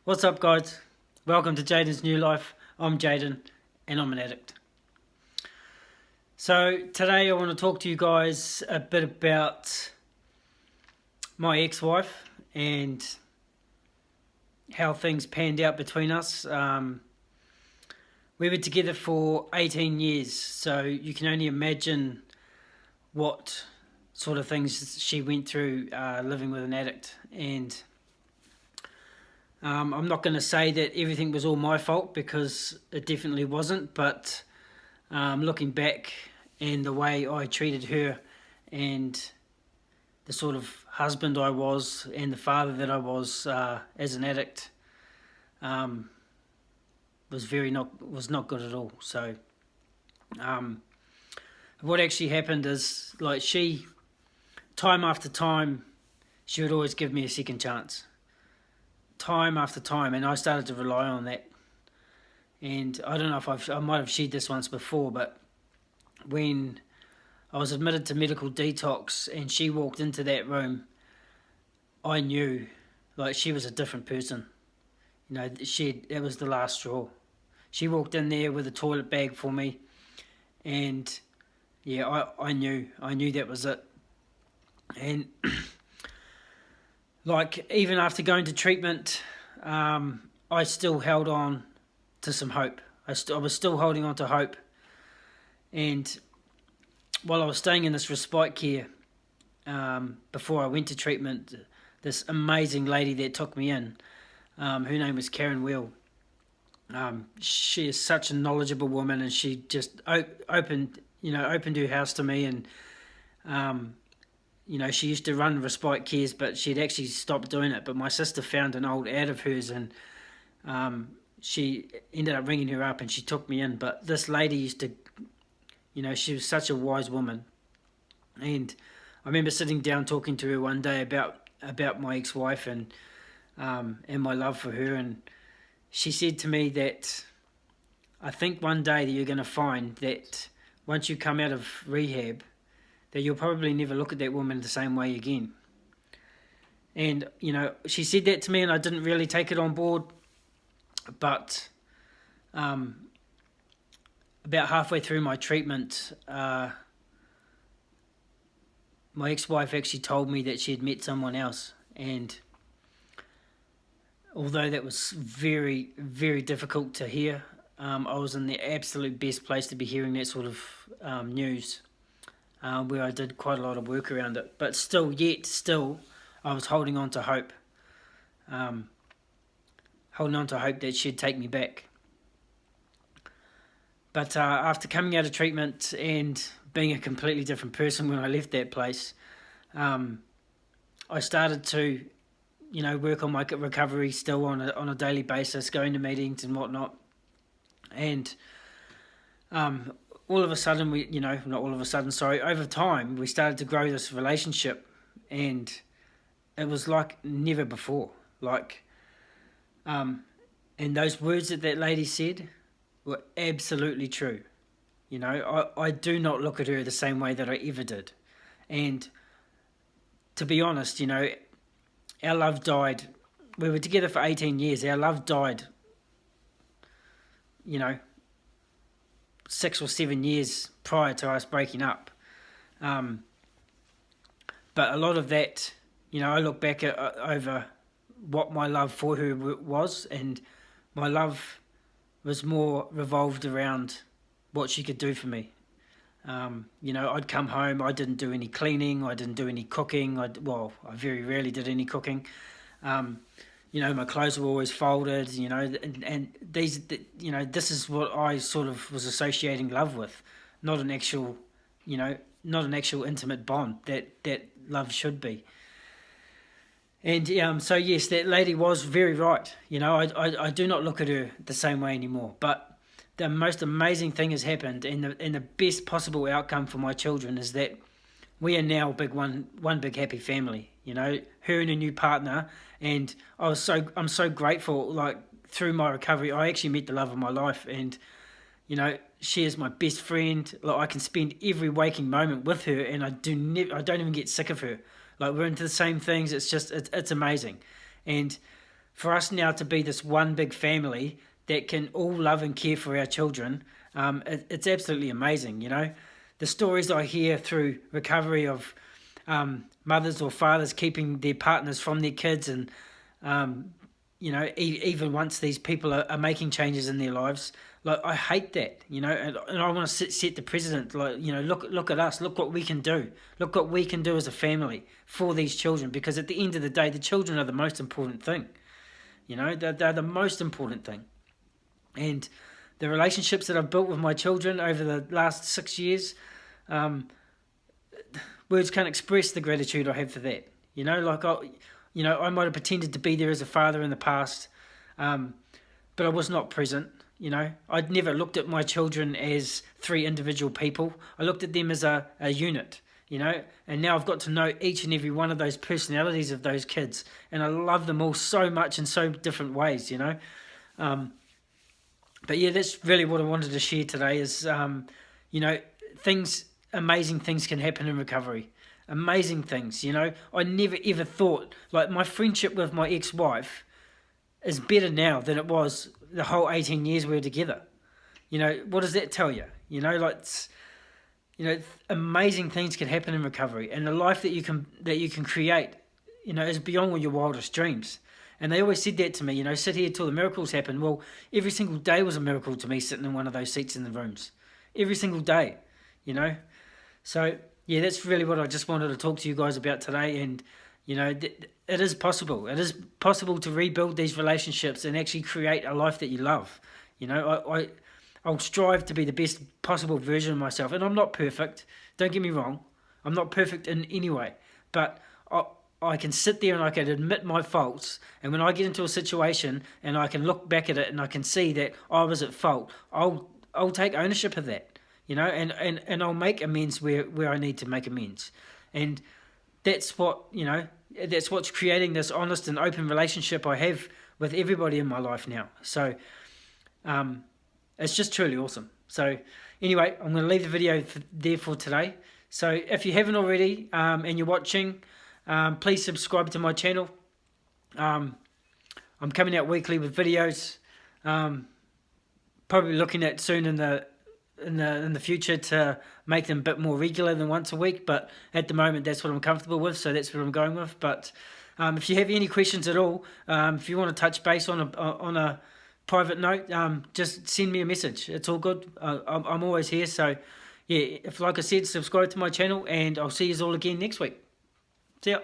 What's up, guys? Welcome to Jaden's New Life. I'm Jaden, and I'm an addict. So, today I want to talk to you guys a bit about my ex wife and how things panned out between us. We were together for 18 years, so you can only imagine what sort of things she went through living with an addict. And I'm not going to say that everything was all my fault because it definitely wasn't, but looking back and the way I treated her and the sort of husband I was and the father that I was as an addict was not good at all. So what actually happened is she time after time she would always give me a second chance, time after time, and I started to rely on that. And I don't know if I might have shared this once before, but when I was admitted to medical detox and she walked into that room, I knew she was a different person. That was the last straw. She walked in there with a toilet bag for me, and yeah, I knew that was it. And even after going to treatment, I still held on to some hope. I was still holding on to hope. And while I was staying in this respite care, before I went to treatment, this amazing lady that took me in, her name was Karen Wheel. She is such a knowledgeable woman, and she just opened her house to me. And she used to run respite cares, but she'd actually stopped doing it. But my sister found an old ad of hers, and she ended up ringing her up, and she took me in. But this lady used to, she was such a wise woman. And I remember sitting down talking to her one day about my ex-wife and my love for her, and she said to me that I think one day that you're going to find that once you come out of rehab, that you'll probably never look at that woman the same way again. And, she said that to me, and I didn't really take it on board. But about halfway through my treatment, my ex-wife actually told me that she had met someone else. And although that was very, very difficult to hear, I was in the absolute best place to be hearing that sort of news. Where I did quite a lot of work around it. But still, I was holding on to hope. Holding on to hope that she'd take me back. But after coming out of treatment and being a completely different person when I left that place, I started to, work on my recovery still on a daily basis, going to meetings and whatnot. And all of a sudden, over time, we started to grow this relationship, and it was like never before. And those words that lady said were absolutely true. I do not look at her the same way that I ever did. And to be honest, our love died. We were together for 18 years. Our love died, 6 or 7 years prior to us breaking up. But a lot of that, I look back over what my love for her was, and my love was more revolved around what she could do for me. I'd come home, I didn't do any cleaning, I didn't do any cooking. I very rarely did any cooking. My clothes were always folded, and this is what I sort of was associating love with, not an actual intimate bond that love should be. And so yes, that lady was very right. I do not look at her the same way anymore. But the most amazing thing has happened, and the best possible outcome for my children is that we are now one big happy family. Her and a new partner, and I'm so grateful. Through my recovery, I actually met the love of my life, and she is my best friend. I can spend every waking moment with her, and I don't even get sick of her. We're into the same things. It's amazing. And for us now to be this one big family that can all love and care for our children, it's absolutely amazing, you know. The stories I hear through recovery of mothers or fathers keeping their partners from their kids, and you know, even once these people are making changes in their lives, like I hate that, you know, and I want to set the precedent. Like, you know, look at us, look what we can do, look what we can do as a family for these children, because at the end of the day, the children are the most important thing. You know, they're the most important thing. And the relationships that I've built with my children over the last 6 years, words can't express the gratitude I have for that. You know, like I might have pretended to be there as a father in the past, but I was not present. You know, I'd never looked at my children as three individual people. I looked at them as a unit, you know, and now I've got to know each and every one of those personalities of those kids, and I love them all so much in so different ways, you know. But yeah, that's really what I wanted to share today is, you know, amazing things can happen in recovery. Amazing things, you know. I never ever thought, like, my friendship with my ex-wife is better now than it was the whole 18 years we were together. You know, what does that tell you? You know, like, you know, amazing things can happen in recovery, and the life that you can create, you know, is beyond all your wildest dreams. And they always said that to me, you know, sit here till the miracles happen. Well, every single day was a miracle to me, sitting in one of those seats in the rooms. Every single day, you know. So, yeah, that's really what I just wanted to talk to you guys about today. And, you know, it is possible. It is possible to rebuild these relationships and actually create a life that you love. You know, I'll strive to be the best possible version of myself. And I'm not perfect. Don't get me wrong. I'm not perfect in any way. But I can sit there and I can admit my faults. And when I get into a situation and I can look back at it and I can see that I was at fault, I'll take ownership of that. You know, and I'll make amends where I need to make amends. And that's what, you know, that's what's creating this honest and open relationship I have with everybody in my life now. So it's just truly awesome. So anyway, I'm going to leave the video there for today. So if you haven't already and you're watching, please subscribe to my channel. I'm coming out weekly with videos. Probably looking at soon in the future to make them a bit more regular than once a week, but at the moment that's what I'm comfortable with, so that's what I'm going with. But if you have any questions at all, if you want to touch base on a private note, just send me a message. It's all good. I'm always here. So yeah, if, like I said, subscribe to my channel, and I'll see you all again next week. See ya.